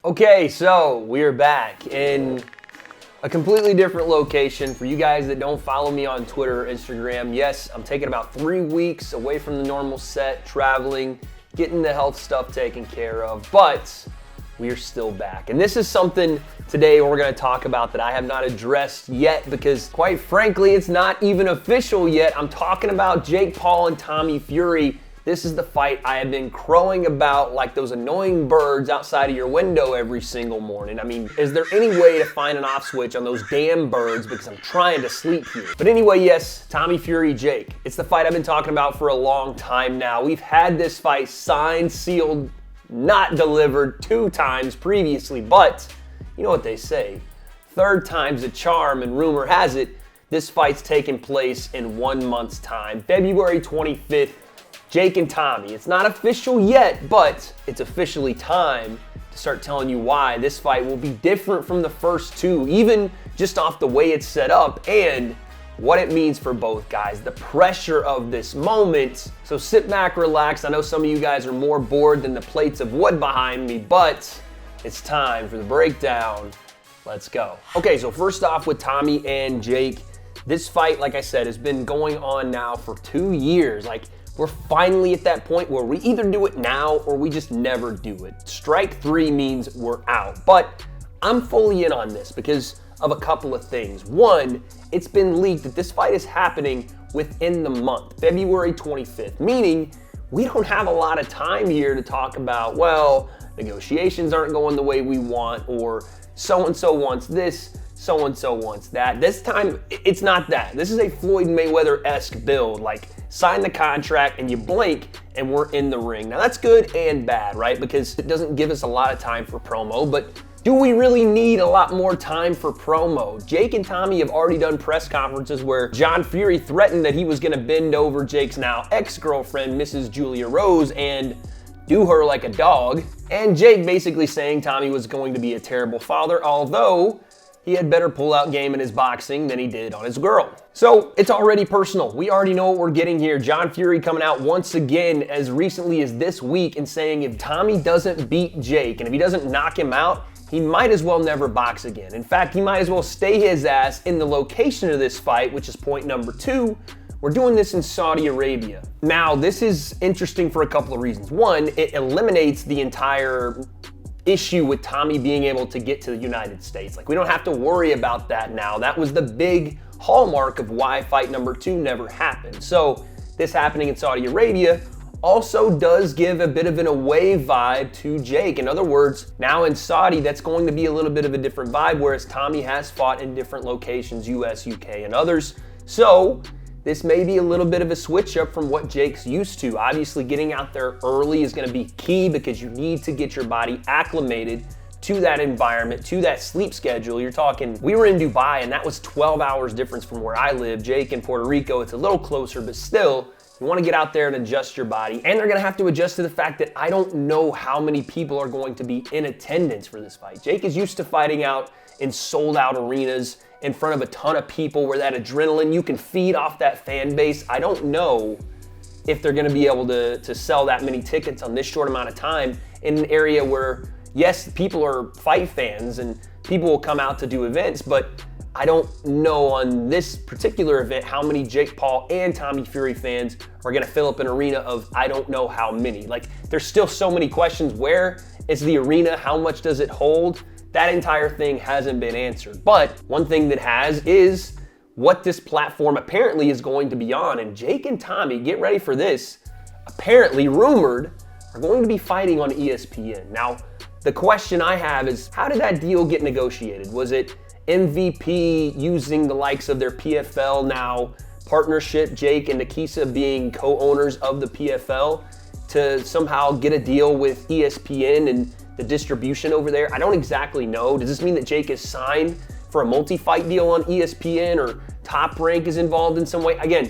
Okay, so we're back in a completely different location. For you guys that don't follow me on Twitter or Instagram, yes, I'm taking about 3 weeks away from the normal set, traveling, getting the health stuff taken care of, but we are still back. And this is something today we're gonna talk about that I have not addressed yet because quite frankly, it's not even official yet. I'm talking about Jake Paul and Tommy Fury. This is the fight I have been crowing about like those annoying birds outside of your window every single morning. I mean, is there any way to find an off switch on those damn birds because I'm trying to sleep here? But anyway, yes, Tommy Fury, Jake. It's the fight I've been talking about for a long time now. We've had this fight signed, sealed, not delivered 2 times previously, but you know what they say, 3rd time's a charm, and rumor has it, this fight's taking place in 1 month's time, February 25th, Jake and Tommy. It's not official yet, but it's officially time to start telling you why this fight will be different from the first 2, even just off the way it's set up and what it means for both guys, the pressure of this moment. So sit back, relax. I know some of you guys are more bored than the plates of wood behind me, but it's time for the breakdown. Let's go. Okay, so first off with Tommy and Jake, this fight, like I said, has been going on now for 2 years. Like, we're finally at that point where we either do it now or we just never do it. Strike 3 means we're out. But I'm fully in on this because of a couple of things. One, it's been leaked that this fight is happening within the month, February 25th, meaning we don't have a lot of time here to talk about, well, negotiations aren't going the way we want, or so-and-so wants this, so-and-so wants that. This time, it's not that. This is a Floyd Mayweather-esque build, like sign the contract and you blink and we're in the ring. Now that's good and bad, right? Because it doesn't give us a lot of time for promo, but do we really need a lot more time for promo? Jake and Tommy have already done press conferences where John Fury threatened that he was gonna bend over Jake's now ex-girlfriend, Mrs. Julia Rose, and do her like a dog. And Jake basically saying Tommy was going to be a terrible father, although he had better pull-out game in his boxing than he did on his girl. So it's already personal. We already know what we're getting here. John Fury coming out once again as recently as this week and saying if Tommy doesn't beat Jake and if he doesn't knock him out, he might as well never box again. In fact, he might as well stay his ass in the location of this fight, which is point number 2. We're doing this in Saudi Arabia. Now, this is interesting for a couple of reasons. One, it eliminates the entire issue with Tommy being able to get to the United States. Like, we don't have to worry about that now. That was the big hallmark of why fight number 2 never happened. So this happening in Saudi Arabia also does give a bit of an away vibe to Jake. In other words, now in Saudi, that's going to be a little bit of a different vibe, whereas Tommy has fought in different locations, US, UK, and others. So this may be a little bit of a switch up from what Jake's used to. Obviously, getting out there early is gonna be key because you need to get your body acclimated to that environment, to that sleep schedule. You're talking, we were in Dubai and that was 12 hours difference from where I live. Jake in Puerto Rico, it's a little closer, but still, you wanna get out there and adjust your body. And they're gonna have to adjust to the fact that I don't know how many people are going to be in attendance for this fight. Jake is used to fighting out in sold out arenas in front of a ton of people where that adrenaline, you can feed off that fan base. I don't know if they're gonna be able to sell that many tickets on this short amount of time in an area where, yes, people are fight fans and people will come out to do events, but I don't know on this particular event how many Jake Paul and Tommy Fury fans are gonna fill up an arena of I don't know how many. Like, there's still so many questions. Where is the arena? How much does it hold? That entire thing hasn't been answered. But one thing that has is what this platform apparently is going to be on. And Jake and Tommy, get ready for this, apparently rumored, are going to be fighting on ESPN. Now, the question I have is, how did that deal get negotiated? Was it MVP using the likes of their PFL now partnership, Jake and Nakisa being co-owners of the PFL, to somehow get a deal with ESPN and the distribution over there? I don't exactly know. Does this mean that Jake is signed for a multi-fight deal on ESPN or Top Rank is involved in some way? Again,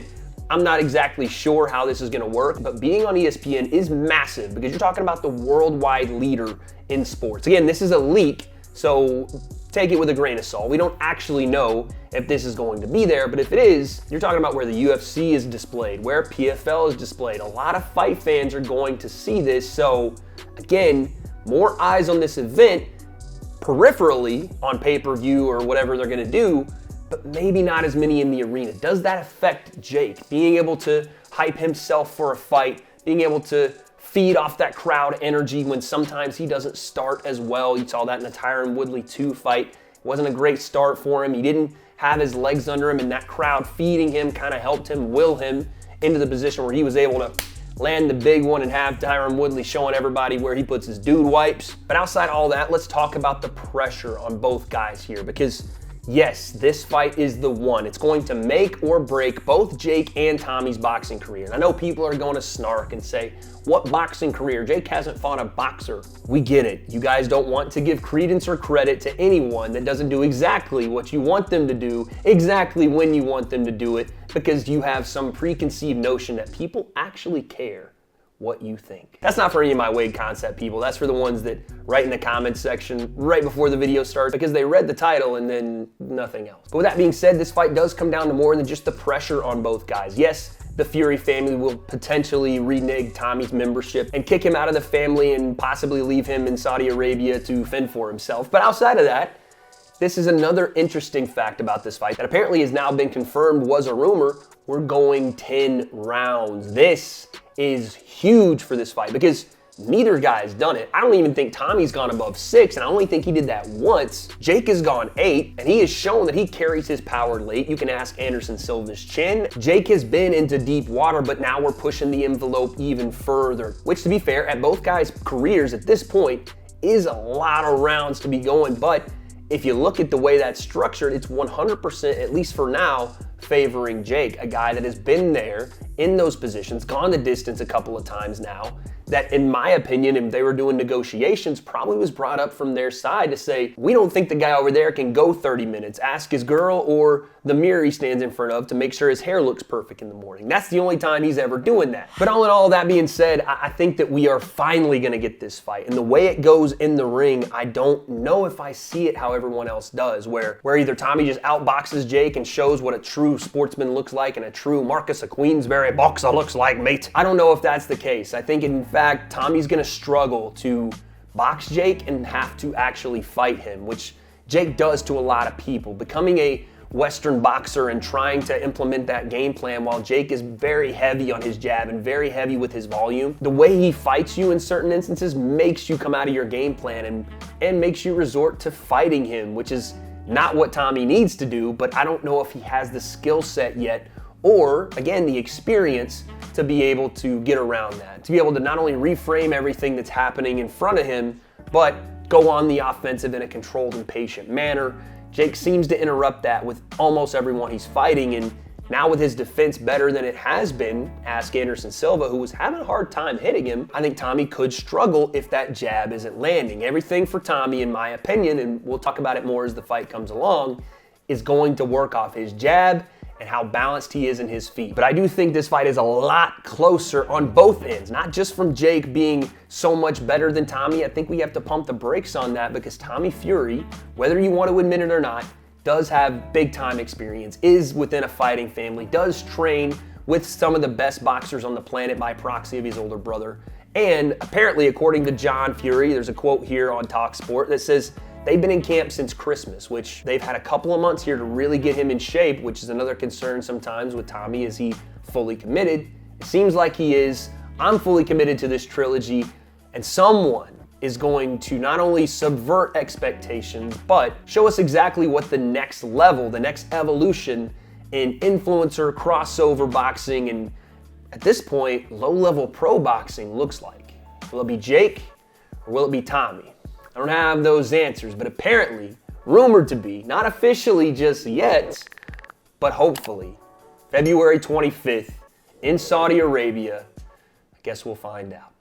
I'm not exactly sure how this is gonna work, but being on ESPN is massive because you're talking about the worldwide leader in sports. Again, this is a leak, so take it with a grain of salt. We don't actually know if this is going to be there, but if it is, you're talking about where the UFC is displayed, where PFL is displayed. A lot of fight fans are going to see this, so again, more eyes on this event peripherally on pay-per-view or whatever they're gonna do, but maybe not as many in the arena. Does that affect Jake? Being able to hype himself for a fight, being able to feed off that crowd energy when sometimes he doesn't start as well. You saw that in the Tyron Woodley 2 fight. It wasn't a great start for him. He didn't have his legs under him, and that crowd feeding him kind of helped him will him into the position where he was able to land the big one and have Tyron Woodley showing everybody where he puts his dude wipes. But outside all that, let's talk about the pressure on both guys here, because yes, this fight is the one. It's going to make or break both Jake and Tommy's boxing career. And I know people are going to snark and say, what boxing career? Jake hasn't fought a boxer. We get it. You guys don't want to give credence or credit to anyone that doesn't do exactly what you want them to do, exactly when you want them to do it, because you have some preconceived notion that people actually care what you think. That's not for any of my W.A.D.E concept people. That's for the ones that write in the comments section right before the video starts because they read the title and then nothing else. But with that being said, this fight does come down to more than just the pressure on both guys. Yes, the Fury family will potentially renege Tommy's membership and kick him out of the family and possibly leave him in Saudi Arabia to fend for himself. But outside of that, this is another interesting fact about this fight that apparently has now been confirmed was a rumor. We're going 10 rounds. This is huge for this fight because neither guy's done it. I don't even think Tommy's gone above 6, and I only think he did that once. Jake has gone 8, and he has shown that he carries his power late. You can ask Anderson Silva's chin. Jake has been into deep water, but now we're pushing the envelope even further, which, to be fair, at both guys' careers at this point is a lot of rounds to be going, but if you look at the way that's structured, it's 100%, at least for now, favoring Jake, a guy that has been there in those positions, gone the distance a couple of times now, that in my opinion, if they were doing negotiations, probably was brought up from their side to say, we don't think the guy over there can go 30 minutes. Ask his girl or the mirror he stands in front of to make sure his hair looks perfect in the morning. That's the only time he's ever doing that. But all in all, that being said, I think that we are finally gonna get this fight. And the way it goes in the ring, I don't know if I see it how everyone else does, where either Tommy just outboxes Jake and shows what a true sportsman looks like and a true Marcus of Queensberry boxer looks like, mate. I don't know if that's the case. I think in fact, Tommy's gonna struggle to box Jake and have to actually fight him, which Jake does to a lot of people. Becoming a Western boxer and trying to implement that game plan while Jake is very heavy on his jab and very heavy with his volume, the way he fights you in certain instances makes you come out of your game plan and makes you resort to fighting him, which is not what Tommy needs to do, but I don't know if he has the skill set yet or, again, the experience to be able to get around that, to be able to not only reframe everything that's happening in front of him, but go on the offensive in a controlled and patient manner. Jake seems to interrupt that with almost everyone he's fighting, and now with his defense better than it has been, ask Anderson Silva, who was having a hard time hitting him, I think Tommy could struggle if that jab isn't landing. Everything for Tommy, in my opinion, and we'll talk about it more as the fight comes along, is going to work off his jab and how balanced he is in his feet. But I do think this fight is a lot closer on both ends, not just from Jake being so much better than Tommy. I think we have to pump the brakes on that because Tommy Fury, whether you want to admit it or not, does have big time experience, is within a fighting family, does train with some of the best boxers on the planet by proxy of his older brother. And apparently, according to John Fury, there's a quote here on TalkSport that says, they've been in camp since Christmas, which they've had a couple of months here to really get him in shape, which is another concern sometimes with Tommy. Is he fully committed? It seems like he is. I'm fully committed to this trilogy, and someone is going to not only subvert expectations, but show us exactly what the next level, the next evolution in influencer crossover boxing and, at this point, low-level pro boxing looks like. Will it be Jake or will it be Tommy? I don't have those answers, but apparently, rumored to be, not officially just yet, but hopefully, February 25th in Saudi Arabia. I guess we'll find out.